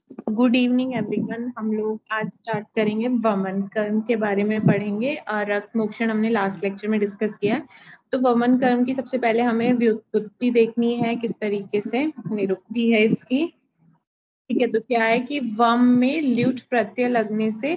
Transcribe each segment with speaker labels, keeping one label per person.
Speaker 1: Good evening everyone. हम लोग आज स्टार्ट करेंगे वमन कर्म के बारे में पढ़ेंगे। और रक्त मोक्षण हमने लास्ट लेक्चर में डिस्कस किया है। तो वमन कर्म की सबसे पहले हमें व्युत्पत्ति देखनी है, किस तरीके से निरुक्ति है इसकी। ठीक है, तो क्या है कि वम में ल्युट प्रत्यय लगने से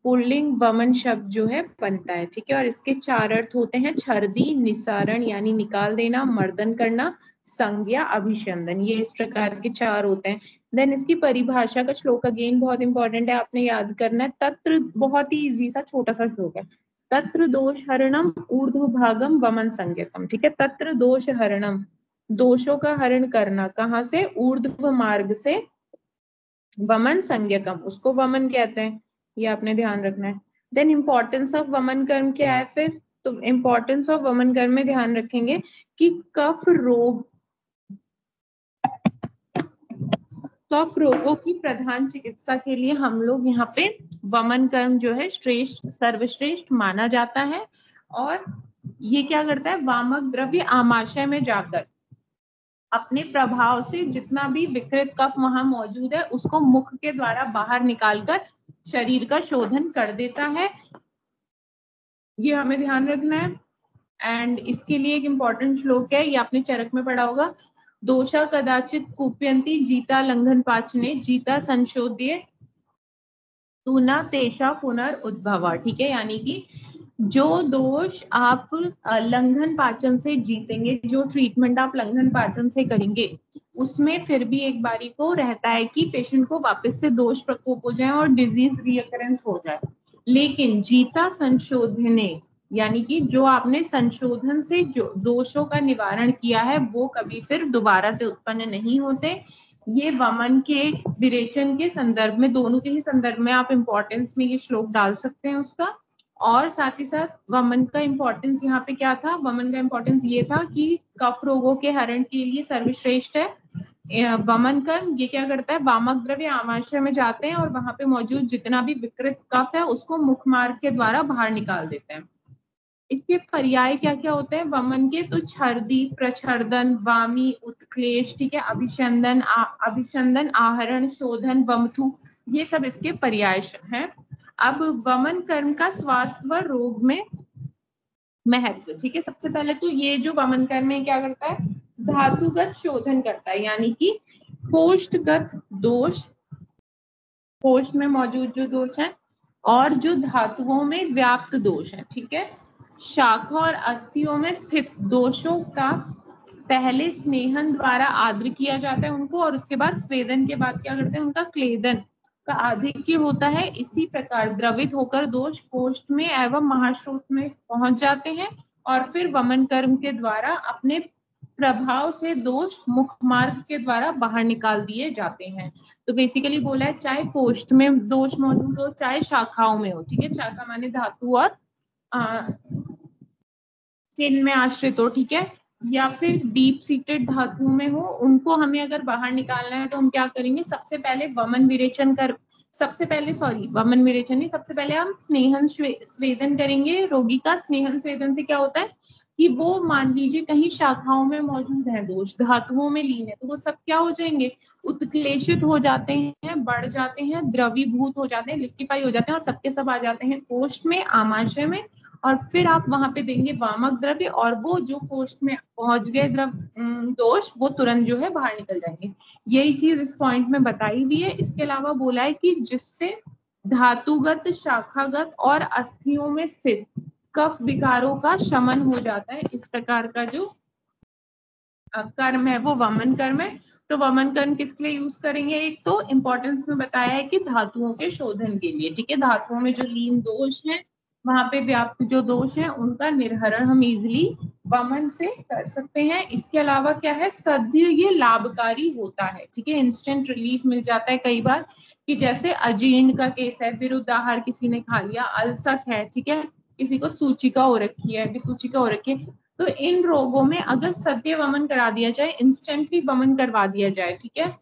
Speaker 1: पुल्लिंग वमन शब्द जो है बनता है। ठीक है, और इसके चार अर्थ होते हैं: छर्दी, निसारण यानी निकाल देना, मर्दन करना, संज्ञा, अभिशंदन। ये इस प्रकार के चार होते हैं। देन इसकी परिभाषा का श्लोक अगेन बहुत इंपॉर्टेंट है, आपने याद करना है। तत्र बहुत ही इजी सा छोटा सा श्लोक है। तत्र दोष हरणम ऊर्ध्व भागम वमन संज्ञकम। ठीक है, तत्र दोष हरणम, दोषों का हरण करना, कहाँ से? ऊर्ध्व मार्ग से। वमन संज्ञकम, उसको वमन कहते हैं, ये आपने ध्यान रखना है। देन इंपॉर्टेंस ऑफ वमन कर्म क्या है फिर? तो इंपॉर्टेंस ऑफ वमन कर्म में ध्यान रखेंगे कि कफ रोगों की प्रधान चिकित्सा के लिए हम लोग यहाँ पे वमन कर्म जो है श्रेष्ठ, सर्वश्रेष्ठ माना जाता है। और ये क्या करता है? वामक द्रव्य आमाशय में जाकर अपने प्रभाव से जितना भी विकृत कफ वहां मौजूद है उसको मुख के द्वारा बाहर निकालकर शरीर का शोधन कर देता है। ये हमें ध्यान रखना है। एंड इसके लिए एक इंपॉर्टेंट श्लोक है, ये आपने चरक में पढ़ा होगा। दोषा कदाचित कुप्यंती जीता लंघन पाचने, जीता संशोध्य तू न तेषा पुनर्उद्भवा। ठीक है, यानी कि जो दोष आप लंघन पाचन से जीतेंगे, जो ट्रीटमेंट आप लंघन पाचन से करेंगे, उसमें फिर भी एक बारी को रहता है कि पेशेंट को वापस से दोष प्रकोप हो जाए और डिजीज रिकरेंस हो जाए। लेकिन जीता संशोधने, यानी कि जो आपने संशोधन से जो दोषों का निवारण किया है वो कभी फिर दोबारा से उत्पन्न नहीं होते। ये वमन के विरेचन के संदर्भ में, दोनों के ही संदर्भ में आप इंपॉर्टेंस में ये श्लोक डाल सकते हैं उसका। और साथ ही साथ वमन का इंपॉर्टेंस यहाँ पे क्या था? वमन का इंपॉर्टेंस ये था कि कफ रोगों के हरण के लिए सर्वश्रेष्ठ है वमन कर्म। ये क्या करता है? वामक द्रव्य आमाशय में जाते हैं और वहां पे मौजूद जितना भी विकृत कफ है उसको मुख मार्ग के द्वारा बाहर निकाल देते हैं। इसके पर्याय क्या क्या होते हैं वमन के? तो छर्दी, प्रछर्दन, वामी, उत्क्लेश, ठीक है, अभिशंदन, अभिशंदन, आहरण, शोधन, वमथु, ये सब इसके पर्याय हैं। अब वमन कर्म का स्वास्थ्य व रोग में महत्व। ठीक है, सबसे पहले तो ये जो वमन कर्म है क्या करता है? धातुगत शोधन करता है, यानी कि कोष्ठगत दोष, कोष्ठ में मौजूद जो दोष है, और जो धातुओं में व्याप्त दोष है, ठीक है, शाखा और अस्थियों में स्थित दोषों का पहले स्नेहन द्वारा आद्र किया जाता है उनको, और उसके बाद स्वेदन के बाद क्या करते हैं? उनका क्लेदन का आधिक्य होता है। इसी प्रकार द्रवित होकर दोष कोष्ठ में एवं महाश्रोत में पहुंच जाते हैं और फिर वमन कर्म के द्वारा अपने प्रभाव से दोष मुख मार्ग के द्वारा बाहर निकाल दिए जाते हैं। तो बेसिकली बोला है, चाहे कोष्ठ में दोष मौजूद हो चाहे शाखाओं में हो, ठीक है, शाखा माने धातु और स्किन में आश्रित हो, ठीक है, या फिर डीप सीटेड धातु में हो, उनको हमें अगर बाहर निकालना है तो हम क्या करेंगे? सबसे पहले वमन विरेचन वमन विरेचन नहीं, सबसे पहले हम स्नेहन स्वेदन करेंगे रोगी का। स्नेहन स्वेदन से क्या होता है कि वो मान लीजिए कहीं शाखाओं में मौजूद है दोष, धातुओं में लीन है, तो वो सब क्या हो जाएंगे? उत्क्लेशित हो जाते हैं, बढ़ जाते हैं, द्रवीभूत हो जाते हैं, लिक्विफाई हो जाते हैं और सबके सब आ जाते हैं कोष्ठ में, आमाशय में। और फिर आप वहां पे देंगे वामक द्रव्य और वो जो कोष्ठ में पहुंच गए दोष, वो तुरंत जो है बाहर निकल जाएंगे। यही चीज इस पॉइंट में बताई हुई है। इसके अलावा बोला है कि जिससे धातुगत, शाखागत और अस्थियों में स्थित कफ विकारों का शमन हो जाता है। इस प्रकार का जो कर्म है वो वमन कर्म है। तो वमन कर्म किसके लिए यूज करेंगे? एक तो इंपॉर्टेंस में बताया है कि धातुओं के शोधन के लिए, ठीक है, धातुओं में जो लीन दोष है, वहां पे व्याप्त जो दोष है, उनका निर्हरण हम इजिली वमन से कर सकते हैं। इसके अलावा क्या है? सद्य ये लाभकारी होता है, ठीक है, इंस्टेंट रिलीफ मिल जाता है कई बार, कि जैसे अजीर्ण का केस है, विरुद्ध आहार किसी ने खा लिया, अल्सर है, ठीक है, किसी को सूचिका हो रखी है, विसूचिका हो रखी है, तो इन रोगों में अगर सत्य वमन करा दिया जाए, इंस्टेंटली वमन करवा दिया जाए, ठीक है,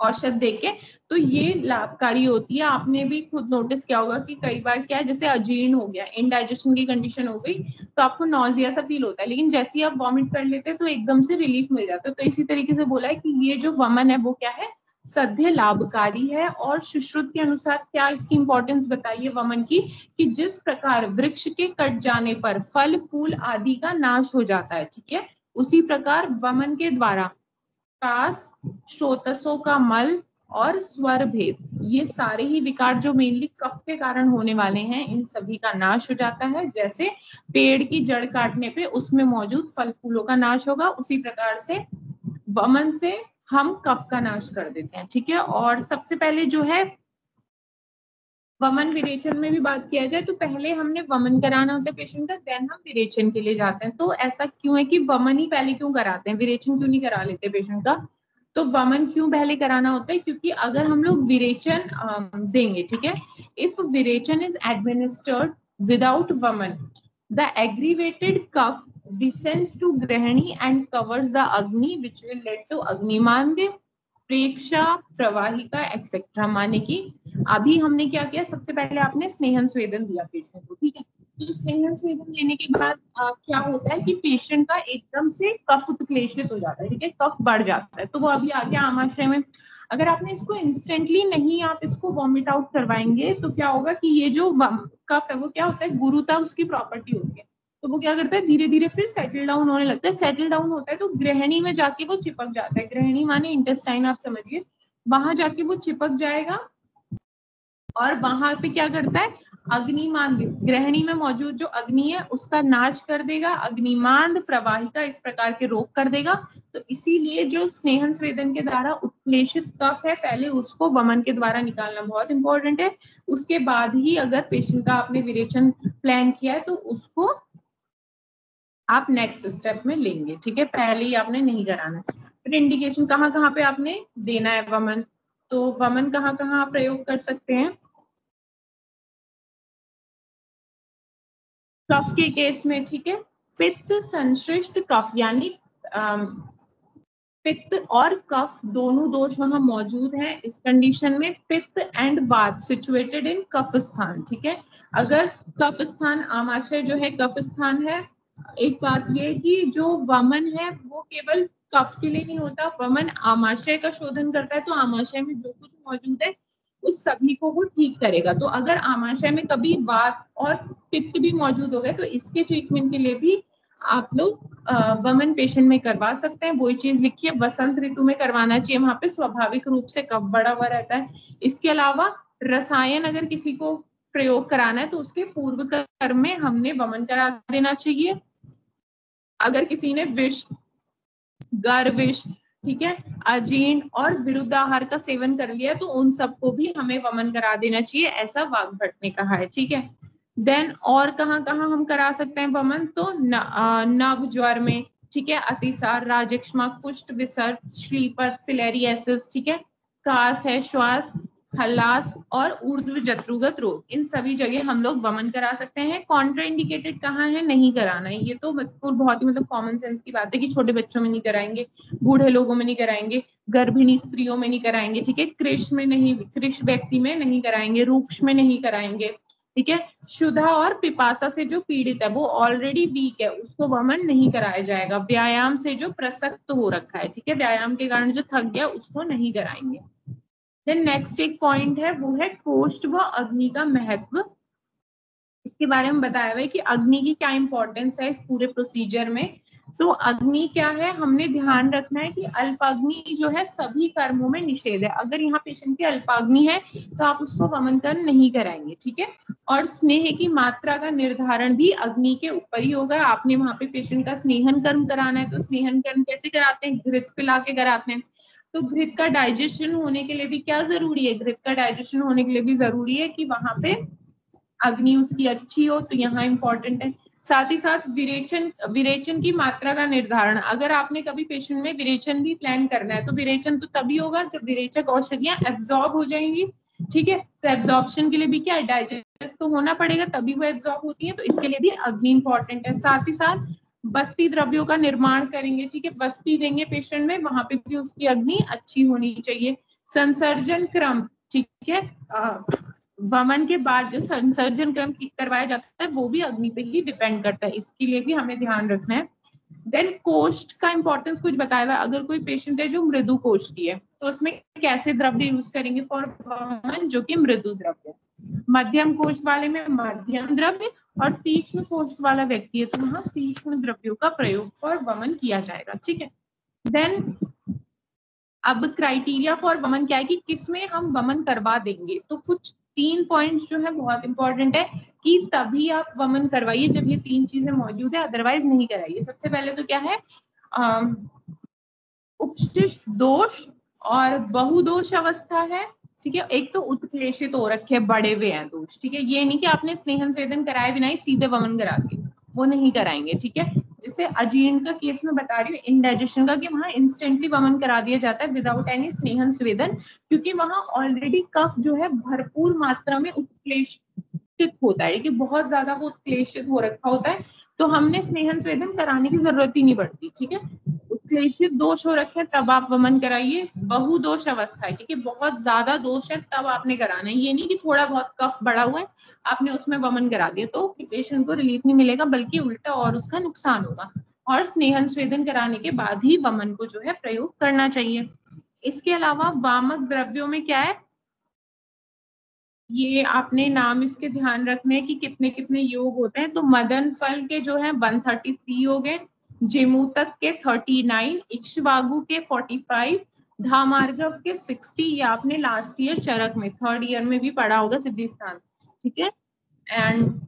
Speaker 1: औषध देके, तो ये लाभकारी होती है। आपने भी खुद नोटिस किया होगा कि कई बार क्या है, जैसे अजीर्ण हो गया, इनडाइजेशन की कंडीशन हो गई, तो आपको नॉजिया सा फील होता है, लेकिन जैसे ही आप वॉमिट कर लेते हैं तो एकदम से रिलीफ मिल जाता है। तो इसी तरीके से बोला है कि ये जो वमन है वो क्या है? सद्य लाभकारी है। और सुश्रुत के अनुसार क्या इसकी इंपॉर्टेंस बताइए वमन की, कि जिस प्रकार वृक्ष के कट जाने पर फल फूल आदि का नाश हो जाता है, ठीक है, उसी प्रकार वमन के द्वारा कास, स्रोतसों का मल और स्वर भेद, ये सारे ही विकार जो मेनली कफ के कारण होने वाले हैं, इन सभी का नाश हो जाता है। जैसे पेड़ की जड़ काटने पे उसमें मौजूद फल फूलों का नाश होगा, उसी प्रकार से वमन से हम कफ का नाश कर देते हैं, ठीक है। और सबसे पहले जो है वमन विरेचन में भी बात किया जाए तो पहले हमने वमन कराना होता है पेशेंट का, देन हम विरेचन के लिए जाते हैं। तो ऐसा क्यों है कि वमन ही पहले क्यों कराते हैं, विरेचन क्यों नहीं करा लेते पेशेंट का? तो वमन क्यों पहले कराना होता है, क्योंकि अगर हम लोग विरेचन देंगे, ठीक है, if virechana is administered without vamana, the aggravated kapha descends to grahani and covers the agni which will lead to अग्निमांद्य, प्रेक्षा, प्रवाहिका एक्सेट्रा। माने कि अभी हमने क्या किया, सबसे पहले आपने स्नेहन स्वेदन दिया पेशेंट को, ठीक है। तो स्नेहन स्वेदन देने के बाद क्या होता है कि पेशेंट का एकदम से कफ उत्क्लेशित हो जाता है, ठीक है, कफ बढ़ जाता है। तो वो अभी आ गया आमाशय में। अगर आपने इसको इंस्टेंटली नहीं आप इसको वॉमिट आउट करवाएंगे तो क्या होगा कि ये जो कफ है वो क्या होता है, गुरुता उसकी प्रॉपर्टी होती है, तो वो क्या करता है धीरे धीरे फिर सेटल डाउन होने लगता है। सेटल डाउन होता है तो ग्रहणी में जाके वो चिपक जाता है, ग्रहणी माने इंटेस्टाइन, आप समझिए, वहां जाके वो चिपक जाएगा और वहां पे क्या करता है, अग्निमांद, ग्रहणी में मौजूद जो अग्नि है उसका नाश कर देगा, अग्निमांद, प्रवाहिका, इस प्रकार के रोग कर देगा। तो इसीलिए जो स्नेहन स्वेदन के द्वारा उत्क्लेशित कफ है पहले उसको वमन के द्वारा निकालना बहुत इंपॉर्टेंट है। उसके बाद ही अगर पेशेंट का आपने विरेचन प्लान किया है तो उसको आप नेक्स्ट स्टेप में लेंगे, ठीक है, पहले ही आपने नहीं कराना है। फिर इंडिकेशन कहाँ कहाँ पे आपने देना है वमन, तो वमन कहाँ कहाँ आप प्रयोग कर सकते हैं। कफ के केस में, ठीक है, पित्त संश्लिष्ट कफ यानी पित्त और कफ दोनों दोष वहां मौजूद हैं। इस कंडीशन में पित्त एंड वात सिचुएटेड इन कफ स्थान, ठीक है। अगर कफ स्थान, आमाशय जो है कफ स्थान है, एक बात ये कि जो वमन है वो केवल कफ के लिए नहीं होता, वमन आमाशय का शोधन करता है, तो आमाशय में जो कुछ मौजूद है उस सभी को वो ठीक करेगा। तो अगर आमाशय में कभी वात और पित्त भी मौजूद हो गए तो इसके ट्रीटमेंट के लिए भी आप लोग वमन पेशेंट में करवा सकते हैं। वही चीज लिखिए, वसंत ऋतु में करवाना चाहिए, वहां पे स्वाभाविक रूप से कफ बढ़ा हुआ रहता है। इसके अलावा रसायन अगर किसी को प्रयोग कराना है तो उसके पूर्व कर्म में हमने वमन करा देना चाहिए। अगर किसी ने विष, गर विष, ठीक है, अजीर्ण और विरुद्धाहार का सेवन कर लिया तो उन सबको भी हमें वमन करा देना चाहिए, ऐसा वाग्भट ने कहा है, ठीक है। देन और कहाँ कहाँ हम करा सकते हैं वमन, तो नव ज्वर में, ठीक है, अतिसार, राजक्षमा, कुष्ठ, विसर्ग, श्रीपद, फिलेरियासिस, ठीक है, कास है, श्वास, हल्लास और ऊर्ध्व जत्रुगत रोग, इन सभी जगह हम लोग वमन करा सकते हैं। कॉन्ट्रा इंडिकेटेड कहाँ है, नहीं कराना है, ये तो बहुत ही मतलब कॉमन सेंस की बात है कि छोटे बच्चों में नहीं कराएंगे, बूढ़े लोगों में नहीं कराएंगे, गर्भिणी स्त्रियों में नहीं कराएंगे, ठीक है, कृष में नहीं, कृष व्यक्ति में नहीं कराएंगे, रूक्ष में नहीं कराएंगे, ठीक है। क्षुधा और पिपासा से जो पीड़ित है वो ऑलरेडी वीक है उसको वमन नहीं कराया जाएगा। व्यायाम से जो प्रसक्त हो रखा है, ठीक है, व्यायाम के कारण जो थक गया उसको नहीं कराएंगे। देन नेक्स्ट एक पॉइंट है वो है कोष्ठ व अग्नि का महत्व। इसके बारे में बताया हुआ है कि अग्नि की क्या इंपॉर्टेंस है इस पूरे प्रोसीजर में। तो अग्नि क्या है, हमने ध्यान रखना है कि अल्पाग्नि जो है सभी कर्मों में निषेध है। अगर यहाँ पेशेंट की अल्पाग्नि है तो आप उसको वमन कर्म नहीं कराएंगे, ठीक है। और स्नेह की मात्रा का निर्धारण भी अग्नि के ऊपर ही होगा। आपने वहां पे पेशेंट का स्नेहन कर्म कराना है तो स्नेहन कर्म कैसे कराते हैं, घृत पिला के कराते हैं। तो घृत का डाइजेशन होने के लिए भी क्या जरूरी है, घृत का डाइजेशन होने के लिए भी जरूरी है कि वहां पे अग्नि उसकी अच्छी हो, तो यहाँ इंपॉर्टेंट है। साथ ही साथ विरेचन, विरेचन की मात्रा का निर्धारण, अगर आपने कभी पेशेंट में विरेचन भी प्लान करना है तो विरेचन तो तभी होगा जब विरेचक औषधियां एब्जॉर्ब हो जाएंगी, ठीक है। तो एब्जॉर्प्शन के लिए भी क्या है, डाइजेस्ट तो होना पड़ेगा तभी वो एब्जॉर्ब होती है, तो इसके लिए भी अग्नि इंपॉर्टेंट है। साथ ही साथ बस्ती द्रव्यों का निर्माण करेंगे, ठीक है, बस्ती देंगे पेशेंट में, वहां पे भी उसकी अग्नि अच्छी होनी चाहिए। संसर्जन क्रम, ठीक है, वमन के बाद जो संसर्जन क्रम करवाया जाता है वो भी अग्नि पे ही डिपेंड करता है, इसके लिए भी हमें ध्यान रखना है। देन कोष्ठ का इंपॉर्टेंस कुछ बताया हुआ है। अगर कोई पेशेंट है जो मृदु कोष्ठी है तो उसमें कैसे द्रव्य यूज करेंगे फॉर वमन, जो कि मृदु द्रव्य। मध्यम कोष्ठ वाले में मध्यम द्रव्य, और तीक्ष्ण कोष्ठ वाला व्यक्ति है तो वहां तीक्ष्ण द्रव्यों का प्रयोग फॉर वमन किया जाएगा। ठीक है। देन अब क्राइटेरिया फॉर वमन क्या है कि किसमें हम वमन करवा देंगे। तो कुछ 3 पॉइंट्स जो है बहुत इंपॉर्टेंट है कि तभी आप वमन करवाइए जब ये 3 चीजें मौजूद है, अदरवाइज नहीं कराइए। सबसे पहले तो क्या है, उपशिष्ट दोष और बहुदोष अवस्था है। ठीक है। एक तो उत्क्लेशित हो रखे बड़े हुए हैं दोष। ठीक है। ये नहीं कि आपने स्नेहन स्वेदन कराए बिना ही सीधे वमन करा के, वो नहीं कराएंगे। ठीक है। जिससे अजीर्ण का केस में बता रही हूँ, इंडाइजेशन का, कि वहां इंस्टेंटली वमन करा दिया जाता है विदाउट एनी स्नेहन स्वेदन, क्योंकि वहां ऑलरेडी कफ जो है भरपूर मात्रा में उत्क्लेशित होता है, कि बहुत ज्यादा वो उत्क्लेशित हो रखा होता है, तो हमने स्नेहन स्वेदन कराने की जरूरत ही नहीं पड़ती। ठीक है। उत्क्लेशित दोष हो रखे तब आप वमन कराइए। बहुदोष अवस्था है, ठीक है, बहुत ज्यादा दोष है तब आपने कराना है। ये नहीं कि थोड़ा बहुत कफ बढ़ा हुआ है आपने उसमें वमन करा दिया तो पेशेंट को रिलीफ नहीं मिलेगा, बल्कि उल्टा और उसका नुकसान होगा। और स्नेहन स्वेदन कराने के बाद ही वमन को जो है प्रयोग करना चाहिए। इसके अलावा वामक द्रव्यों में क्या है, ये आपने नाम इसके ध्यान रखने हैं कि कितने कितने योग होते हैं। तो मदन फल के जो है 133 योग है, जेमूतक के 39, इक्ष्वागु के 45, धामार्गव के 60। ये आपने लास्ट ईयर चरक में 3rd ईयर में भी पढ़ा होगा सिद्धि स्थान। ठीक है। एंड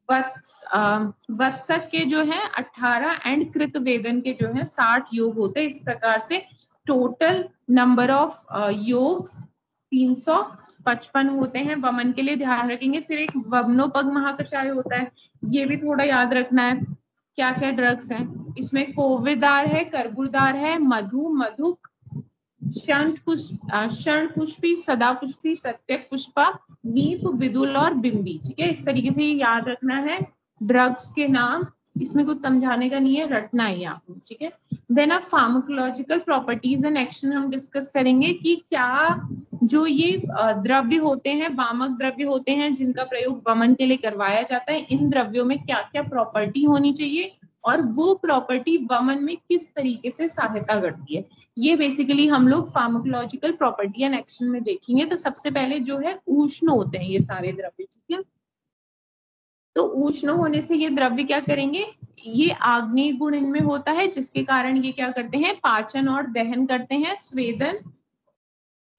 Speaker 1: वत्सक के जो है 18 एंड कृतवेदन के जो है 60 योग होते हैं। इस प्रकार से टोटल नंबर ऑफ योग 355 होते हैं। वमन के लिए ध्यान रखेंगे। फिर एक वमनोपग महाकषाय होता है, ये भी थोड़ा याद रखना है। क्या क्या ड्रग्स हैं इसमें, कोविदार है, कर्बुदार है, मधु, मधुक, क्षण पुष्पी, सदा पुष्पी, प्रत्यक पुष्पा, नीप, विदुल और बिंबी। ठीक है। इस तरीके से ये याद रखना है ड्रग्स के नाम। इसमें कुछ समझाने का नहीं है, रटना है आपको। ठीक है। देन अब फार्माकोलॉजिकल प्रॉपर्टीज एंड एक्शन हम डिस्कस करेंगे कि क्या जो ये द्रव्य होते हैं, वामक द्रव्य होते हैं जिनका प्रयोग वमन के लिए करवाया जाता है, इन द्रव्यों में क्या क्या प्रॉपर्टी होनी चाहिए और वो प्रॉपर्टी वमन में किस तरीके से सहायता करती है, ये बेसिकली हम लोग फार्माकोलॉजिकल प्रॉपर्टी एंड एक्शन में देखेंगे। तो सबसे पहले जो है उष्ण होते हैं ये सारे द्रव्य। ठीक है। तो उष्ण होने से ये द्रव्य क्या करेंगे, ये आग्नेय गुण इनमें होता है जिसके कारण ये क्या करते हैं, पाचन और दहन करते हैं, स्वेदन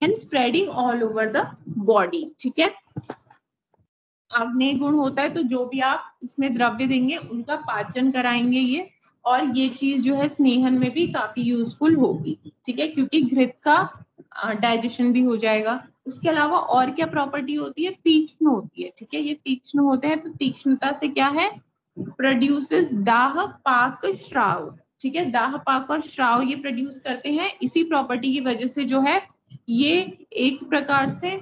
Speaker 1: and spreading all over the body. ठीक है। आग्नेय गुण होता है तो जो भी आप इसमें द्रव्य देंगे उनका पाचन कराएंगे ये, और ये चीज जो है स्नेहन में भी काफी यूजफुल होगी। ठीक है। क्योंकि घृत का डाइजेशन भी हो जाएगा। उसके अलावा और क्या प्रॉपर्टी होती है, तीक्ष्ण होती है। ठीक है। ये तीक्ष्ण होते हैं तो तीक्ष्णता से क्या है, प्रोड्यूसेस दाह, पाक, श्राव। ठीक है। दाह, पाक और श्राव ये प्रोड्यूस करते हैं। इसी प्रॉपर्टी की वजह से जो है ये एक प्रकार से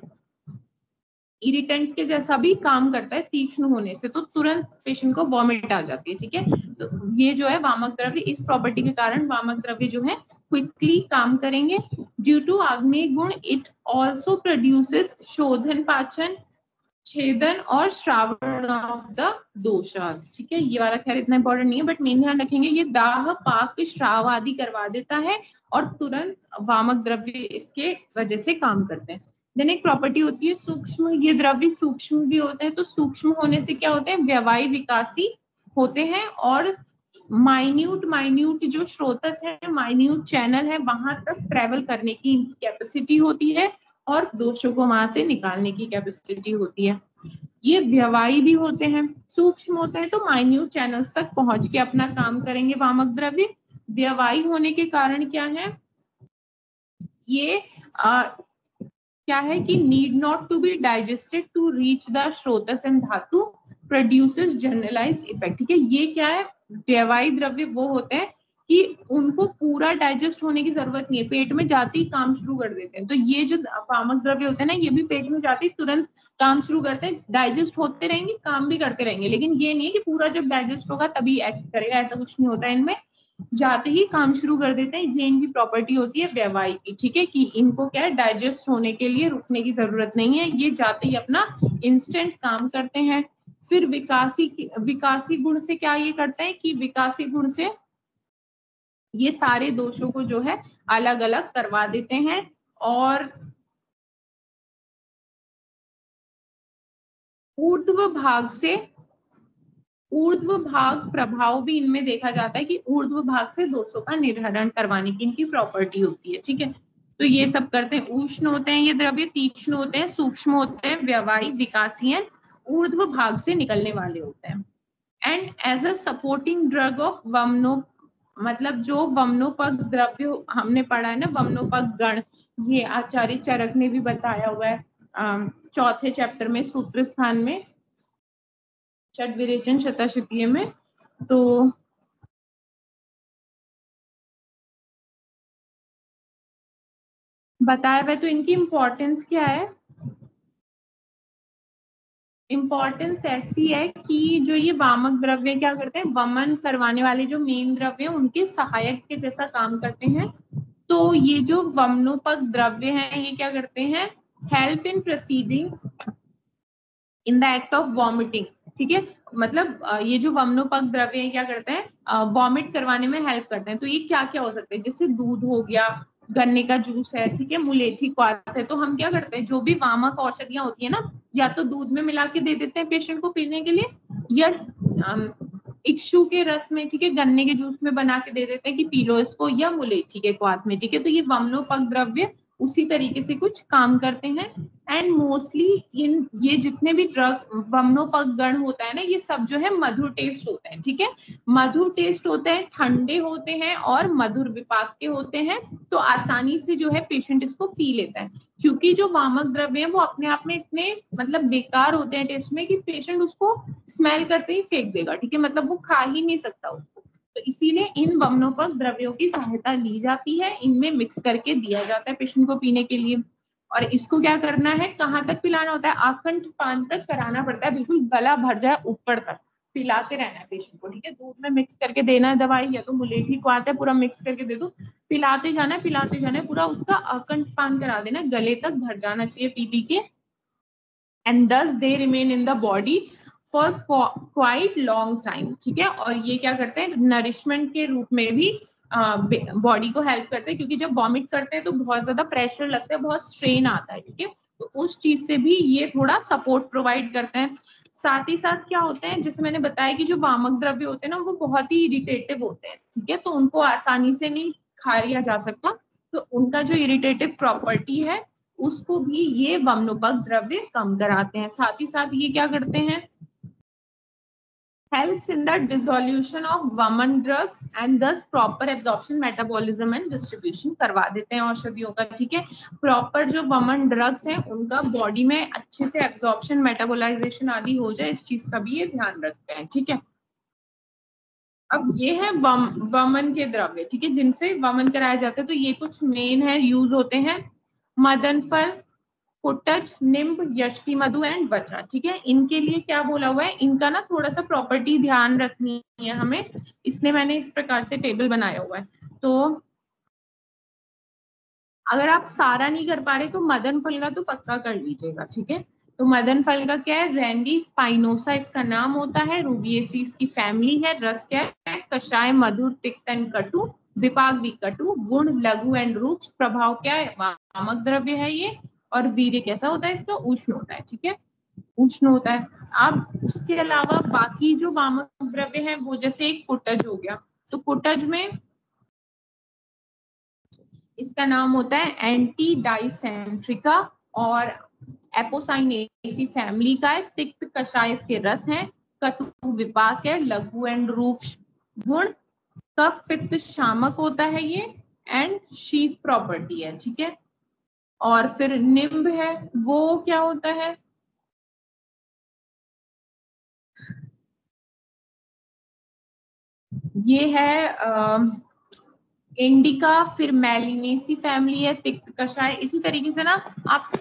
Speaker 1: इरिटेंट के जैसा भी काम करता है। तीक्ष्ण होने से तो तुरंत पेशेंट को वॉमिट आ जाती है। ठीक है। तो ये जो है वामक द्रव्य, इस प्रॉपर्टी के कारण वामक द्रव्य जो है क्विकली काम करेंगे। ड्यू टू आग्नेय गुण इट ऑल्सो प्रोड्यूसेस शोधन, पाचन, छेदन और श्रावण ऑफ द दोषास। ठीक है। ये वाला खैर इतना इंपॉर्टेंट नहीं है, बट मेन ध्यान रखेंगे ये दाह, पाक, श्राव आदि करवा देता है और तुरंत वामक द्रव्य इसके वजह से काम करते हैं। देन एक प्रॉपर्टी होती है सूक्ष्म, ये द्रव्य सूक्ष्म भी होते हैं। तो सूक्ष्म होने से क्या होते हैं, व्यवायी विकासी होते हैं और माइन्यूट माइन्यूट जो स्रोतस है, माइन्यूट चैनल है, वहां तक ट्रेवल करने की कैपेसिटी होती है और दोषों को वहां से निकालने की कैपेसिटी होती है। ये व्यवायी भी होते हैं, सूक्ष्म होते हैं तो माइन्यूट चैनल्स तक पहुंच के अपना काम करेंगे वामक द्रव्य। व्यवायी होने के कारण क्या है, ये क्या है कि need not to be digested to reach the स्रोतस एंड धातु, प्रोड्यूसेस जनरलाइज्ड इफेक्ट। ठीक है। ये क्या है, व्यवायी द्रव्य वो होते हैं कि उनको पूरा डाइजेस्ट होने की जरूरत नहीं है, पेट में जाते ही काम शुरू कर देते हैं। तो ये जो वामक द्रव्य होते हैं ना, ये भी पेट में जाते ही तुरंत काम शुरू करते हैं, डाइजेस्ट होते रहेंगे, काम भी करते रहेंगे। लेकिन ये नहीं है कि पूरा जब डाइजेस्ट होगा तभी एक्ट करेगा, ऐसा कुछ नहीं होता है इनमें, जाते ही काम शुरू कर देते हैं। ये इनकी प्रॉपर्टी होती है व्यवायी की। ठीक है। कि इनको क्या है, डाइजेस्ट होने के लिए रुकने की जरूरत नहीं है, ये जाते ही अपना इंस्टेंट काम करते हैं। फिर विकासी गुण से क्या ये करते हैं कि विकासी गुण से ये सारे दोषों को जो है अलग अलग करवा देते हैं। और ऊर्ध्व भाग प्रभाव भी इनमें देखा जाता है कि ऊर्ध्व भाग से दोषों का निर्हरण करवाने की इनकी प्रॉपर्टी होती है। ठीक है, तो ये सब करते हैं। उष्ण होते हैं ये द्रव्य, तीक्ष्ण होते हैं, सूक्ष्म होते हैं, व्यवहारिक, विकासीय, ऊर्ध्व भाग से निकलने वाले होते हैं। And as a supporting drug of वमनो, मतलब जो वमनोपग द्रव्य हमने पढ़ा है ना, वमनोपग गण, ये आचार्य चरक ने भी बताया हुआ है चौथे चैप्टर में सूत्र स्थान में षड्विरेचन शतशितीय में। तो बताया हुआ है। तो इनकी इम्पोर्टेंस क्या है? इम्पोर्टेंस ऐसी है कि जो ये वामक द्रव्य क्या करते हैं, वमन करवाने वाले जो मेन द्रव्य उनके सहायक के जैसा काम करते हैं। तो ये जो वमनोपग द्रव्य हैं ये क्या करते हैं, help in proceeding in the act of vomiting. ठीक है, मतलब ये जो वमनोपग द्रव्य है क्या करते हैं, वॉमिट करवाने में हेल्प करते हैं। तो ये क्या क्या हो सकते हैं, जैसे दूध हो गया, गन्ने का जूस है, ठीक है, मुलेठी क्वाथ है। तो हम क्या करते हैं, जो भी वामक औषधियां होती है ना, या तो दूध में मिला के दे देते हैं पेशेंट को पीने के लिए, या इक्षु के रस में, ठीक है, गन्ने के जूस में बना के दे देते हैं कि पी लो इसको, या मुलेठी के क्वाथ में। ठीक है, तो ये वमनोपग द्रव्य उसी तरीके से कुछ काम करते हैं। एंड मोस्टली इन ये जितने भी ड्रग वमनोपग गण होता है ना, ये सब जो है मधुर टेस्ट होते हैं। ठीक है, मधुर टेस्ट होते हैं, ठंडे होते हैं और मधुर विपाक के होते हैं। तो आसानी से जो है पेशेंट इसको पी लेता है, क्योंकि जो वामक द्रव्य है वो अपने आप में इतने मतलब बेकार होते हैं टेस्ट में कि पेशेंट उसको स्मेल करते ही फेंक देगा। ठीक है, मतलब वो खा ही नहीं सकता उसको। तो इसीलिए इन वमनोपग द्रव्यों की सहायता ली जाती है, इनमें मिक्स करके दिया जाता है पेशेंट को पीने के लिए। और इसको क्या करना है, कहाँ तक पिलाना होता है, आखंड पान तक कराना पड़ता है, बिल्कुल गला भर जाए ऊपर तक पिलाते रहना है पेशेंट को। ठीक है, दूध में मिक्स करके देना है दवाई, या तो मुलेठी क्वाथ है पूरा मिक्स करके दे दो, पिलाते जाना है, पिलाते जाना है, पूरा उसका आखंड पान करा देना, गले तक भर जाना चाहिए पी पी के। एंड दस they remain in the body for quite long time. ठीक है, और ये क्या करते हैं, नरिशमेंट के रूप में भी बॉडी को हेल्प करते हैं, क्योंकि जब वॉमिट करते हैं तो बहुत ज्यादा प्रेशर लगता है, बहुत स्ट्रेन आता है। ठीक है, तो उस चीज से भी ये थोड़ा सपोर्ट प्रोवाइड करते हैं। साथ ही साथ क्या होते हैं, जैसे मैंने बताया कि जो वामक द्रव्य होते हैं ना वो बहुत ही इरिटेटिव होते हैं। ठीक है, तो उनको आसानी से नहीं खा लिया जा सकता, तो उनका जो इरिटेटिव प्रॉपर्टी है उसको भी ये वमनोपग द्रव्य कम कराते हैं। साथ ही साथ ये क्या करते हैं, helps in the dissolution of वमन drugs and thus proper absorption, metabolism and distribution करवा देते हैं औषधियों का। ठीक है, प्रॉपर जो वमन ड्रग्स हैं उनका बॉडी में अच्छे से एब्जॉर्प्शन, मेटाबोलाइजेशन आदि हो जाए, इस चीज का भी ये ध्यान रखते हैं। ठीक है, अब ये है वमन के द्रव्य, ठीक है, जिनसे वमन कराया जाता है। तो ये कुछ मेन है, यूज होते हैं, मदन फल, कुटज, निम्ब, यष्टि मधु एंड वज्रा। ठीक है, इनके लिए क्या बोला हुआ है, इनका ना थोड़ा सा प्रॉपर्टी ध्यान रखनी है हमें, इसलिए मैंने इस प्रकार से टेबल बनाया हुआ है। तो अगर आप सारा नहीं कर पा रहे तो मदन फल का तो पक्का कर लीजिएगा। ठीक है, तो मदन फल का क्या है, रेंडी स्पाइनोसा इसका नाम होता है, रूबिएसी इसकी फैमिली है, रस क्या है, कषाय, मधुर, तिक्त एंड कटु, विपाक भी कटु, गुण लघु एंड रुक्ष, प्रभाव क्या है, वामक द्रव्य है ये, और वीर्य कैसा होता है इसका, उष्ण होता है। ठीक है, उष्ण होता है। अब इसके अलावा बाकी जो वामक द्रव्य है वो जैसे एक कुटज हो गया, तो कुटज में इसका नाम होता है एंटी डाइसेंट्रिका, और एपोसाइनेसी फैमिली का है, तिक्त कषाय इसके रस हैं, कटु विपाक है, लघु एंड रूक्ष गुण, कफ पित्त शामक होता है ये, एंड शीत प्रॉपर्टी है। ठीक है, और फिर निम्ब है, वो क्या होता है, ये है इंडिका, फिर मेलिनेसी फैमिली है, तिक्त कषाय। इसी तरीके से ना आप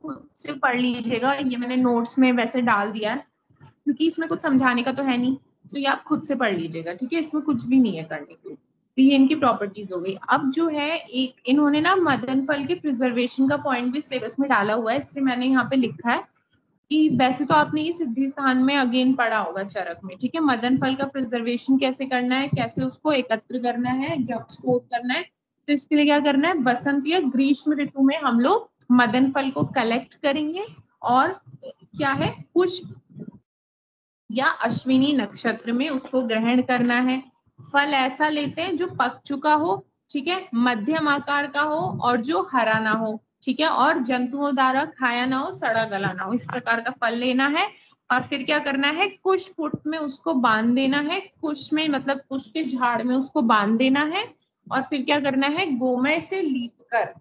Speaker 1: खुद से पढ़ लीजिएगा, ये मैंने नोट्स में वैसे डाल दिया है क्योंकि इसमें कुछ समझाने का तो है नहीं, तो ये आप खुद से पढ़ लीजिएगा। ठीक है, इसमें कुछ भी नहीं है करने के लिए। तो ये इनकी प्रॉपर्टीज हो गई। अब जो है एक इन्होंने ना मदन फल के प्रिजर्वेशन का पॉइंट भी सिलेबस में डाला हुआ है, इसलिए मैंने यहाँ पे लिखा है कि वैसे तो आपने ये सिद्धि स्थान में अगेन पढ़ा होगा चरक में, ठीक है, मदन फल का प्रिजर्वेशन कैसे करना है, कैसे उसको एकत्र करना है, जब स्टोर करना है। तो इसके लिए क्या करना है, बसंत या ग्रीष्म ऋतु में हम लोग मदन फल को कलेक्ट करेंगे और क्या है, पुष्प या अश्विनी नक्षत्र में उसको ग्रहण करना है। फल ऐसा लेते हैं जो पक चुका हो, ठीक है, मध्यम आकार का हो और जो हरा ना हो, ठीक है, और जंतुओं द्वारा खाया ना हो, सड़ा गला ना हो, इस प्रकार का फल लेना है। और फिर क्या करना है, कुश फुट में उसको बांध देना है, कुश में मतलब कुश के झाड़ में उसको बांध देना है। और फिर क्या करना है, गोमय से लीप कर,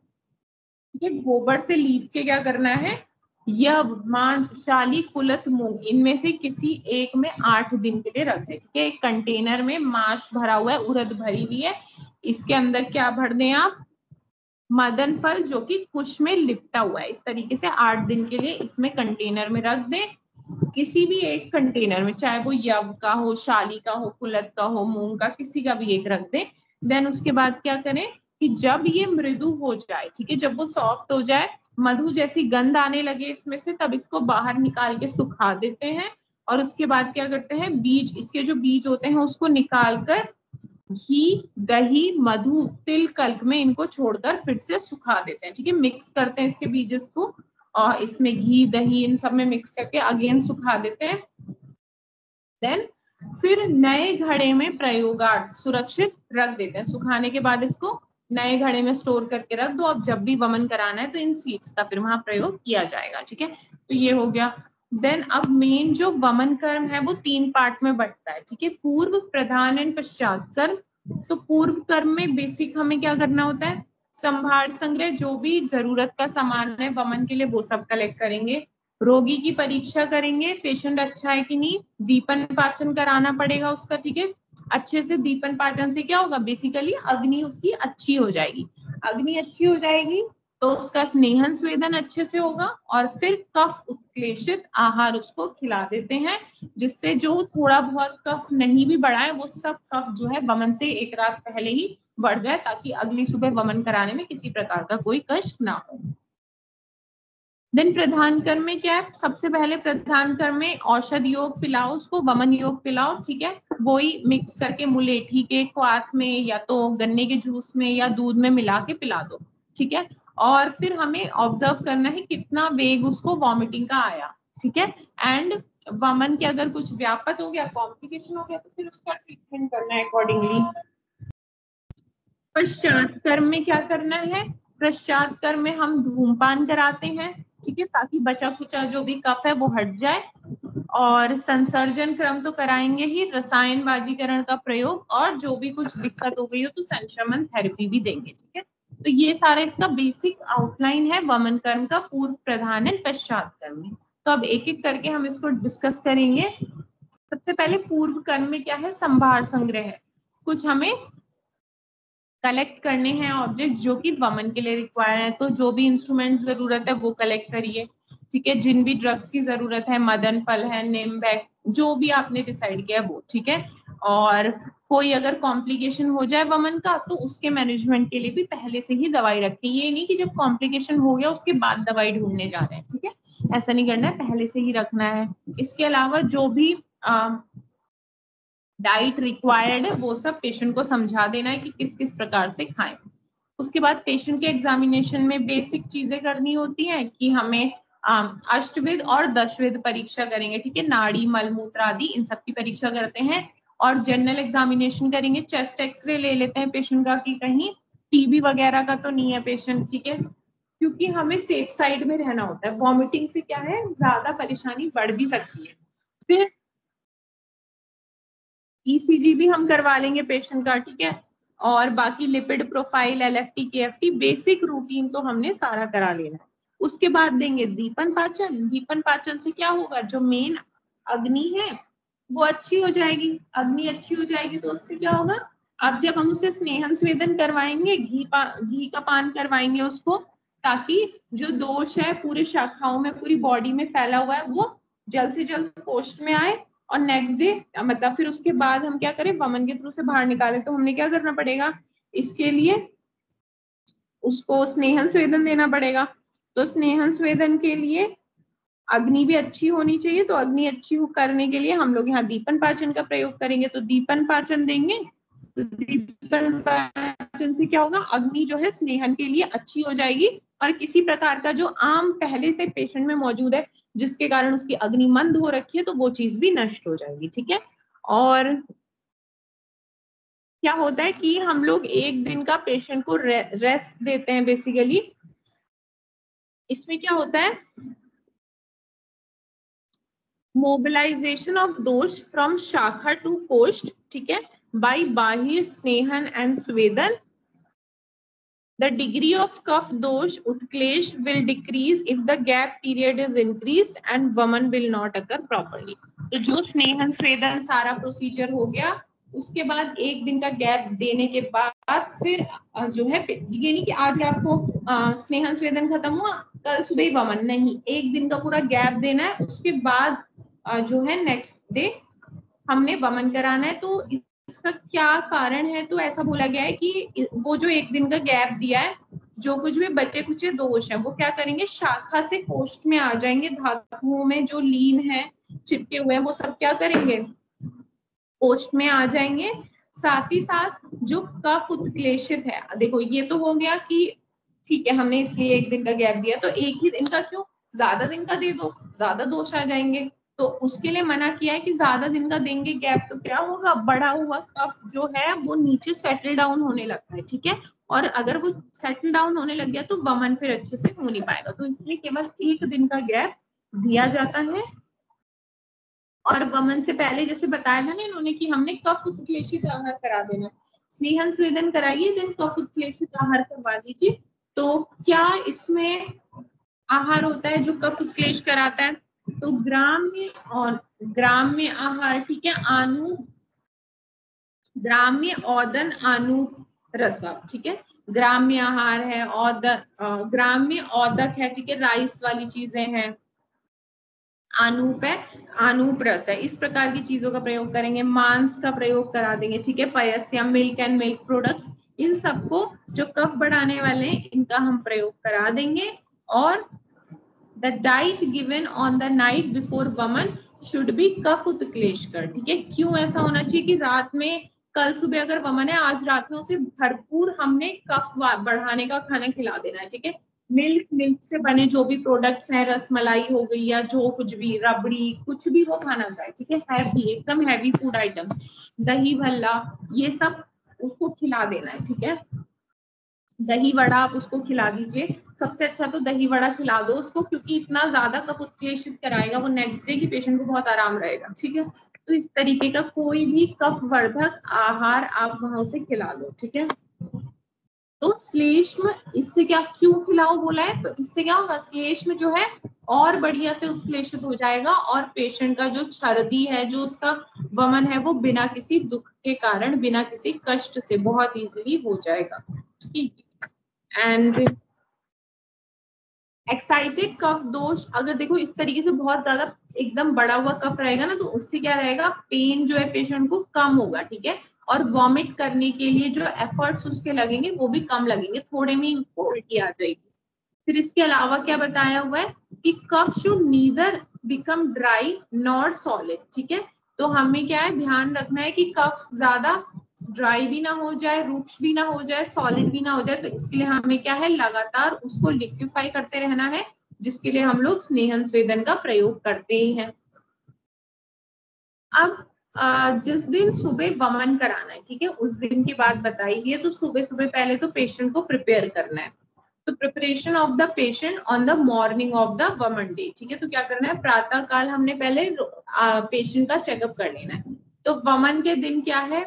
Speaker 1: ये गोबर से लीप के क्या करना है, यह मांस शाली कुलत मूंग इनमें से किसी एक में 8 दिन के लिए रख दे, ठीक है। एक कंटेनर में मांस भरा हुआ है, उड़द भरी हुई है, इसके अंदर क्या भर दें आप, मदन फल जो कि कुश में लिपटा हुआ है, इस तरीके से 8 दिन के लिए इसमें कंटेनर में रख दें, किसी भी एक कंटेनर में, चाहे वो यव का हो, शाली का हो, कुलत का हो, मूंग का, किसी का भी एक रख दें। देन उसके बाद क्या करें कि जब ये मृदु हो जाए, ठीक है, जब वो सॉफ्ट हो जाए, मधु जैसी गंध आने लगे इसमें से, तब इसको बाहर निकाल के सुखा देते हैं। और उसके बाद क्या करते हैं, बीज, इसके जो बीज होते हैं उसको निकाल कर घी, दही, मधु, तिल, कल्क में इनको छोड़कर फिर से सुखा देते हैं, ठीक है, मिक्स करते हैं इसके बीजेस को और इसमें घी, दही, इन सब में मिक्स करके अगेन सुखा देते हैं। देन फिर नए घड़े में प्रयोगार्थ सुरक्षित रख देते हैं, सुखाने के बाद इसको नए घड़े में स्टोर करके रख दो। अब जब भी वमन कराना है तो इन सीड्स का फिर वहां प्रयोग किया जाएगा, ठीक है। तो ये हो गया। देन अब मेन जो वमन कर्म है वो 3 पार्ट में बंटता है, ठीक है, पूर्व, प्रधान एंड पश्चात कर्म। तो पूर्व कर्म में बेसिक हमें क्या करना होता है, संभार संग्रह, जो भी जरूरत का सामान है वमन के लिए वो सब कलेक्ट करेंगे, रोगी की परीक्षा करेंगे, पेशेंट अच्छा है कि नहीं, दीपन पाचन कराना पड़ेगा उसका, ठीक है, अच्छे से। दीपन पाचन से क्या होगा, बेसिकली अग्नि उसकी अच्छी हो जाएगी, अग्नि अच्छी हो जाएगी तो उसका स्नेहन स्वेदन अच्छे से होगा और फिर कफ उत्क्लेशित आहार उसको खिला देते हैं, जिससे जो थोड़ा बहुत कफ नहीं भी बढ़ा है वो सब कफ जो है वमन से एक रात पहले ही बढ़ जाए, ताकि अगली सुबह वमन कराने में किसी प्रकार का कोई कष्ट ना हो। देन प्रधान कर्म में क्या है, सबसे पहले प्रधान कर्म में औषध योग पिलाओ उसको, वमन योग पिलाओ, ठीक है, वही मिक्स करके मुलेठी के क्वाथ में या तो गन्ने के जूस में या दूध में मिला के पिला दो, ठीक है। और फिर हमें ऑब्जर्व करना है कितना वेग उसको वॉमिटिंग का आया, ठीक है। एंड वमन के अगर कुछ व्यापत हो गया, कॉम्प्लिकेशन हो गया, तो फिर उसका ट्रीटमेंट करना है अकॉर्डिंगली। पश्चात कर्म में क्या करना है, पश्चात कर्म में हम धूमपान कराते हैं, ठीक है, ताकि बचा खुचा जो भी कफ है वो हट जाए। और संसर्जन क्रम तो कराएंगे ही, रसायन बाजीकरण का प्रयोग, और जो भी कुछ दिक्कत हो गई हो तो संशमन थेरेपी भी देंगे, ठीक है। तो ये सारा इसका बेसिक आउटलाइन है वमन कर्म का, पूर्व, प्रधान एंड पश्चात कर्म में। तो अब एक एक करके हम इसको डिस्कस करेंगे। सबसे पहले पूर्व कर्म में क्या है, संभार संग्रह है, कुछ हमें कलेक्ट करने हैं ऑब्जेक्ट जो कि वमन के लिए रिक्वायर है, तो जो भी इंस्ट्रूमेंट जरूरत है वो कलेक्ट करिए, ठीक है, जिन भी ड्रग्स की जरूरत है, मदन फल है, निम्बैक, जो भी आपने डिसाइड किया वो, ठीक है। और कोई अगर कॉम्प्लिकेशन हो जाए वमन का तो उसके मैनेजमेंट के लिए भी पहले से ही दवाई रखें, ये नहीं कि जब कॉम्प्लिकेशन हो गया उसके बाद दवाई ढूंढने जा रहे हैं, ठीक है, ऐसा नहीं करना है, पहले से ही रखना है। इसके अलावा जो भी डाइट रिक्वायर्ड है वो सब पेशेंट को समझा देना है कि किस किस प्रकार से खाएं। उसके बाद पेशेंट के एग्जामिनेशन में बेसिक चीजें करनी होती हैं कि हमें अष्टविध और दशविध परीक्षा करेंगे, ठीक है, नाड़ी, मलमूत्र आदि इन सब की परीक्षा करते हैं। और जनरल एग्जामिनेशन करेंगे, चेस्ट एक्सरे ले लेते हैं पेशेंट का कि कहीं टीबी वगैरह का तो नहीं है पेशेंट, ठीक है, क्योंकि हमें सेफ साइड में रहना होता है, वॉमिटिंग से क्या है ज्यादा परेशानी बढ़ भी सकती है। फिर ईसीजी भी हम करवा लेंगे पेशेंट का, ठीक है, और बाकी lipid profile, LFT, KFT, basic routine तो हमने सारा करा लेना है। उसके बाद देंगे दीपन पाचन। दीपन पाचन से क्या होगा, जो मेन अग्नि है वो अच्छी हो जाएगी, अग्नि अच्छी हो जाएगी तो उससे क्या होगा, अब जब हम उसे स्नेहन स्वेदन करवाएंगे, घी का पान करवाएंगे उसको, ताकि जो दोष है पूरे शाखाओं में, पूरी बॉडी में फैला हुआ है वो जल्द से जल्द कोष्ठ में आए, और नेक्स्ट डे मतलब फिर उसके बाद हम क्या करें, वमन के थ्रू से बाहर निकाले। तो हमने क्या करना पड़ेगा, इसके लिए उसको स्नेहन स्वेदन देना पड़ेगा। तो स्नेहन स्वेदन के लिए अग्नि भी अच्छी होनी चाहिए, तो अग्नि अच्छी करने के लिए हम लोग यहाँ दीपन पाचन का प्रयोग करेंगे। तो दीपन पाचन देंगे, तो दीपन पाचन से क्या होगा, अग्नि जो है स्नेहन के लिए अच्छी हो जाएगी और किसी प्रकार का जो आम पहले से पेशेंट में मौजूद है जिसके कारण उसकी अग्नि मंद हो रखी है, तो वो चीज भी नष्ट हो जाएगी। ठीक है। और क्या होता है कि हम लोग एक दिन का पेशेंट को रेस्ट देते हैं बेसिकली। इसमें क्या होता है, मोबिलाइजेशन ऑफ दोष फ्रॉम शाखा टू कोष्ठ, ठीक है, बाय बाह्य स्नेहन and स्वेदन। The degree of cough dosh utklesh will decrease if the gap period is increased and Vaman will not occur properly. तो जो स्नेहन स्वेदन सारा प्रोसीजर हो गया, उसके बाद एक दिन का गैप देने के बाद फिर जो है, ये नहीं कि आज रात को स्नेहन स्वेदन खत्म हुआ कल सुबह ही वमन, नहीं, एक दिन का पूरा गैप देना है, उसके बाद जो है नेक्स्ट डे हमने वमन कराना है। तो इसका क्या कारण है, तो ऐसा बोला गया है कि वो जो एक दिन का गैप दिया है, जो कुछ भी बचे कुचे दोष है वो क्या करेंगे, शाखा से कोष्ठ में आ जाएंगे, धातुओं में जो लीन है चिपके हुए हैं वो सब क्या करेंगे, कोष्ठ में आ जाएंगे। साथ ही साथ जो कफ उत्क्लेशित है, देखो ये तो हो गया कि ठीक है हमने इसलिए एक दिन का गैप दिया, तो एक ही दिन का क्यों, ज्यादा दिन का दे दो, ज्यादा दोष आ जाएंगे। तो उसके लिए मना किया है कि ज्यादा दिन का देंगे गैप तो क्या होगा, बढ़ा हुआ कफ जो है वो नीचे सेटल डाउन होने लगता है। ठीक है। और अगर वो सेटल डाउन होने लग गया तो वमन फिर अच्छे से हो नहीं पाएगा, तो इसलिए केवल एक दिन का गैप दिया जाता है। और वमन से पहले जैसे बताया था ना इन्होंने कि हमने कफ उत्क्लेशित आहार करा देना, स्नेहन स्वेदन कराइए देन कफ उत्क्लेशित आहार करवा दीजिए। तो क्या इसमें आहार होता है जो कफ उत्क्लेश कराता है, तो ग्राम्य और ग्राम्य आहार, ठीक है, ग्राम्य औदन आनु रसम, ठीक है, ग्राम्य आहार है, ग्राम्य औदक है, ठीक है, राइस वाली चीजें हैं, आनूप है, आनूप रस है, इस प्रकार की चीजों का प्रयोग करेंगे, मांस का प्रयोग करा देंगे। ठीक है, पयस्या, मिल्क एंड मिल्क प्रोडक्ट्स, इन सबको जो कफ बढ़ाने वाले हैं इनका हम प्रयोग करा देंगे। और the diet given on the night before वमन शुड बी कफ उत्क्लेशकर। ठीक है, क्यों ऐसा होना चाहिए कि रात में, कल सुबह अगर वमन है, आज रात में उसे भरपूर हमने कफ बढ़ाने का खाना खिला देना है। ठीक है, मिल्क से बने जो भी प्रोडक्ट्स हैं, रसमलाई हो गई या जो कुछ भी, रबड़ी, कुछ भी वो खाना चाहिए। ठीक है, हैवी, एकदम हैवी फूड आइटम्स, दही भल्ला, ये सब उसको खिला देना है। ठीक है, दही वड़ा आप उसको खिला दीजिए, सबसे अच्छा तो दही वड़ा खिला दो उसको, क्योंकि इतना ज्यादा कफ उत्क्लेशित कराएगा वो, नेक्स्ट डे की पेशेंट को बहुत आराम रहेगा। ठीक है, तो इस तरीके का कोई भी कफ वर्धक आहार आप वहां से खिला लो। ठीक है, तो श्लेष्म, इससे क्या क्यों खिलाओ बोला है, तो इससे क्या होगा, श्लेष्म जो है और बढ़िया से उत्क्लेशित हो जाएगा और पेशेंट का जो छर्दी है, जो उसका वमन है, वो बिना किसी दुख के कारण, बिना किसी कष्ट से बहुत इजीली हो जाएगा। ठीक है, एंड एक्साइटेड कफ दोष, अगर देखो इस तरीके से बहुत ज्यादा एकदम बड़ा हुआ कफ रहेगा ना, तो उससे क्या रहेगा, पेन जो है पेशेंट को कम होगा। ठीक है, और वॉमिट करने के लिए जो एफर्ट्स उसके लगेंगे वो भी कम लगेंगे, थोड़े में उनको उल्टी आ जाएगी। फिर इसके अलावा क्या बताया हुआ है कि कफ should neither become dry nor solid. ठीक है, तो हमें क्या है, ध्यान रखना है कि कफ ज्यादा ड्राई भी ना हो जाए, रूक्ष भी ना हो जाए, सॉलिड भी ना हो जाए। तो इसके लिए हमें क्या है, लगातार उसको लिक्विफाई करते रहना है, जिसके लिए हम लोग स्नेहन स्वेदन का प्रयोग करते ही हैं। अब जिस दिन सुबह वमन कराना है, ठीक है, उस दिन की बात बताइए, तो सुबह सुबह पहले तो पेशेंट को प्रिपेयर करना है। तो preparation of the patient on the morning of the वमन डे। ठीक है, तो क्या करना है, प्रातः काल हमने पहले पेशेंट का चेकअप कर लेना है। तो वमन के दिन क्या है,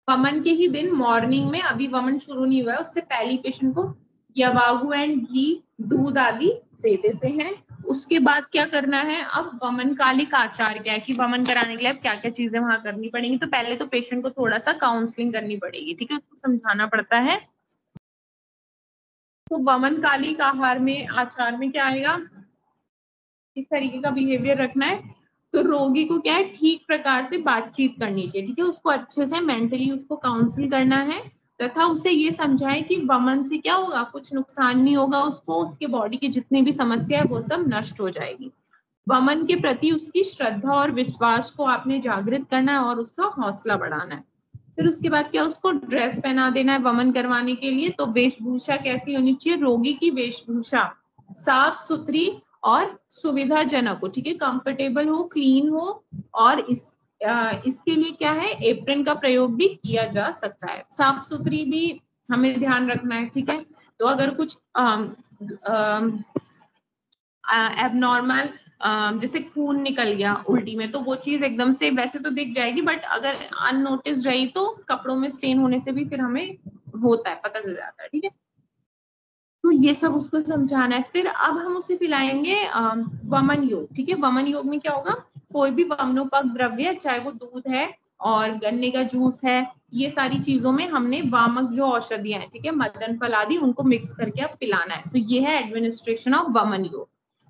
Speaker 1: वमन के ही दिन मॉर्निंग में, अभी वमन शुरू नहीं हुआ है, उससे पहले पेशेंट को यवागु एंड घी, दूध आदि दे देते हैं। उसके बाद क्या करना है, अब वमन कालिक आचार क्या है कि वमन कराने के लिए अब क्या क्या चीजें वहां करनी पड़ेंगी। तो पहले तो पेशेंट को थोड़ा सा काउंसलिंग करनी पड़ेगी। ठीक है, उसको समझाना पड़ता है। तो वमन कालिक आहार में, आचार में क्या आएगा, इस तरीके का बिहेवियर रखना है। तो रोगी को क्या है, ठीक प्रकार से बातचीत करनी चाहिए। ठीक है, उसको अच्छे से मेंटली उसको काउंसिल करना है तथा उसे ये समझाएं कि वमन से क्या होगा, कुछ नुकसान नहीं होगा उसको, उसके बॉडी की जितनी भी समस्या है वो सब नष्ट हो जाएगी। वमन के प्रति उसकी श्रद्धा और विश्वास को आपने जागृत करना है और उसका हौसला बढ़ाना है। फिर उसके बाद क्या, उसको ड्रेस पहना देना है वमन करवाने के लिए। तो वेशभूषा कैसी होनी चाहिए, रोगी की वेशभूषा साफ सुथरी और सुविधाजनक हो, ठीक है, कंफर्टेबल हो, क्लीन हो। और इसके लिए क्या है, एप्रन का प्रयोग भी किया जा सकता है। साफ सुथरी भी हमें ध्यान रखना है, ठीक है। तो अगर कुछ एबनॉर्मल जैसे खून निकल गया उल्टी में, तो वो चीज एकदम से वैसे तो दिख जाएगी, बट अगर अननोटिस रही तो कपड़ों में स्टेन होने से भी फिर हमें होता है, पता चल जाता है, ठीक है। तो ये सब उसको समझाना है। फिर अब हम उसे पिलाएंगे वमन योग, ठीक है। वमन योग में क्या होगा, कोई भी वमनोपक द्रव्य, चाहे वो दूध है और गन्ने का जूस है, ये सारी चीजों में हमने वामक जो औषधियां हैं, ठीक है, मदन फल आदि, उनको मिक्स करके अब पिलाना है। तो ये है एडमिनिस्ट्रेशन ऑफ वमन योग।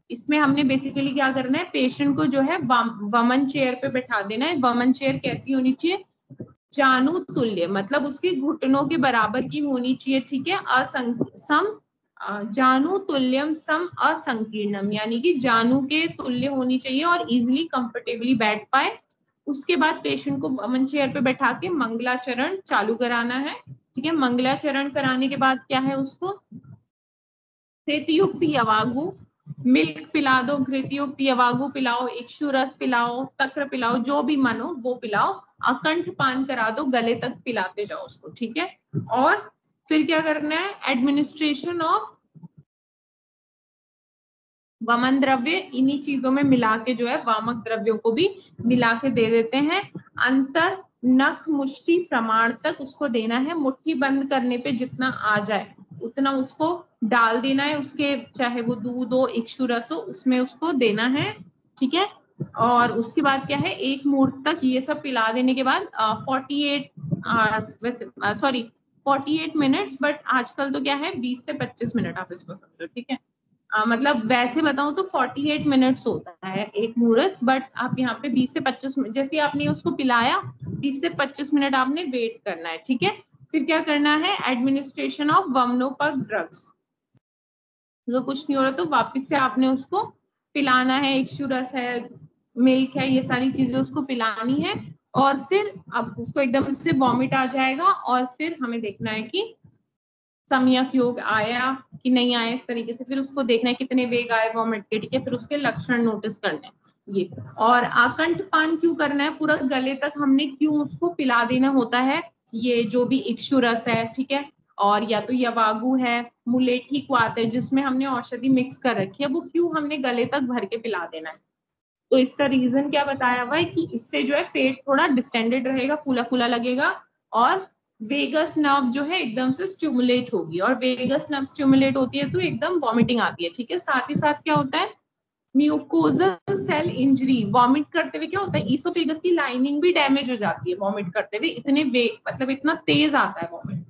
Speaker 1: इसमें हमने बेसिकली क्या करना है, पेशेंट को जो है वमन चेयर पे बैठा देना है। वमन चेयर कैसी होनी चाहिए, जानु तुल्य, मतलब उसके घुटनों के बराबर की होनी चाहिए, ठीक है। सम जानु तुल्यम सम असंकीर्णम, यानी कि जानु के तुल्य होनी चाहिए और इजिली कंफर्टेबली बैठ पाए। उसके बाद पेशेंट को वमन चेयर पे बैठा के मंगलाचरण चालू कराना है, ठीक है। मंगलाचरण कराने के बाद क्या है, उसको घृतयुक्त यवागु मिल्क पिला दो, घृतयुक्त यवागु पिलाओ, इक्षु रस पिलाओ, तक्र पिलाओ, जो भी मन हो वो पिलाओ। अकंठ पान करा दो, गले तक पिलाते जाओ उसको, ठीक है। और फिर क्या करना है, एडमिनिस्ट्रेशन ऑफ वमन द्रव्य, इन्हीं चीजों में मिला के जो है वामक द्रव्यों को भी मिला के दे देते हैं। अंतर नख मुष्टि प्रमाण तक उसको देना है, मुट्ठी बंद करने पे जितना आ जाए उतना उसको डाल देना है, उसके चाहे वो दूध हो, इक्षु रस हो, उसमें उसको देना है, ठीक है। और उसके बाद क्या है, 1 मुहूर्त तक ये सब पिला देने के बाद 48 मिनट्स, बट आजकल तो क्या है 20 से 25 मिनट आप इसको समझो, ठीक है। मतलब वैसे बताऊं तो 48 मिनट्स होता है एक मुहूर्त, बट आप यहाँ पे 20 से 25 मिनट, जैसे आपने उसको पिलाया 20 से 25 मिनट आपने वेट करना है, ठीक है। फिर क्या करना है, एडमिनिस्ट्रेशन ऑफ वमनोपक ड्रग्स। अगर कुछ नहीं हो रहा तो वापस से आपने उसको पिलाना है, इक्षु रस है, मिल्क है, ये सारी चीजें उसको पिलानी है। और फिर अब उसको एकदम से वॉमिट आ जाएगा और फिर हमें देखना है कि सम्यक योग आया कि नहीं आया, इस तरीके से फिर उसको देखना है कितने वेग आए वॉमिट के, ठीक है। फिर उसके लक्षण नोटिस करने हैं ये। और आकंठ पान क्यों करना है, पूरा गले तक हमने क्यों उसको पिला देना होता है, ये जो भी इक्षु रस है, ठीक है, और या तो यवागु है, मुलेठी क्वाथ है, जिसमें हमने औषधि मिक्स कर रखी है, वो क्यों हमने गले तक भर के पिला देना है। तो इसका रीजन क्या बताया हुआ है कि इससे जो है पेट थोड़ा डिस्टेंडेड रहेगा, फूला फूला लगेगा, और वेगस नर्व जो है एकदम से स्टिमुलेट होगी, और वेगस नर्व स्टिमुलेट होती है तो एकदम वॉमिटिंग आती है, ठीक है। साथ ही साथ क्या होता है, म्यूकोजल सेल इंजरी, वॉमिट करते हुए क्या होता है, ईसोफेगस की लाइनिंग भी डैमेज हो जाती है वॉमिट करते हुए, इतने मतलब इतना तेज आता है वॉमिट।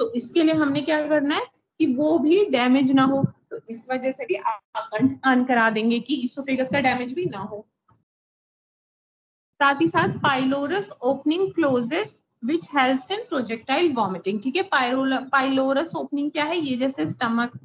Speaker 1: तो इसके लिए हमने क्या करना है कि वो भी डैमेज ना हो, तो इस वजह से भी आकंठ पान करा देंगे कि ईसोफेगस का डैमेज भी ना हो। साथ ही साथ pylorus opening closes which helps in projectile vomiting, ठीक है। पाइलोरस ओपनिंग क्या है, ये जैसे स्टमक,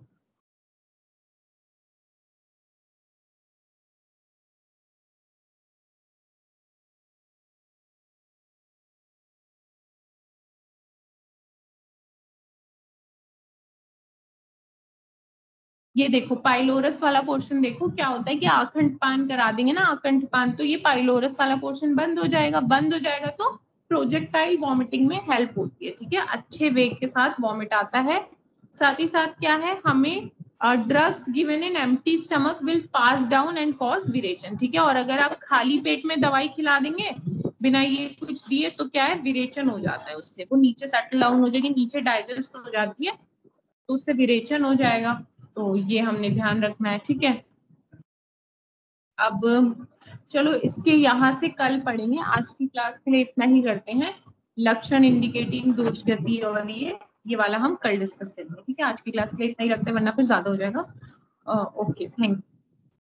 Speaker 1: ये देखो पाइलोरस वाला पोर्शन देखो क्या होता है कि आकंठ पान करा देंगे ना, आकंठ पान, तो ये पाइलोरस वाला पोर्शन बंद हो जाएगा, बंद हो जाएगा तो प्रोजेक्टाइल वॉमिटिंग में हेल्प होती है, ठीक है, अच्छे वेग के साथ वॉमिट आता है। साथ ही साथ क्या है, हमें drugs given in empty stomach will pass down and cause विरेचन, ठीक है। और अगर आप खाली पेट में दवाई खिला देंगे बिना ये कुछ दिए तो क्या है, विरेचन हो जाता है, उससे वो नीचे सेटल डाउन हो जाएगी, नीचे डाइजेस्ट हो जाती है, तो उससे विरेचन हो जाएगा। तो ये हमने ध्यान रखना है, ठीक है। अब चलो इसके यहाँ से कल पढ़ेंगे, आज की क्लास के लिए इतना ही करते हैं। लक्षण इंडिकेटिंग दोष गति और ये वाला हम कल डिस्कस करेंगे, ठीक है। आज की क्लास के लिए इतना ही रखते हैं वरना फिर ज्यादा हो जाएगा। Okay, thank you.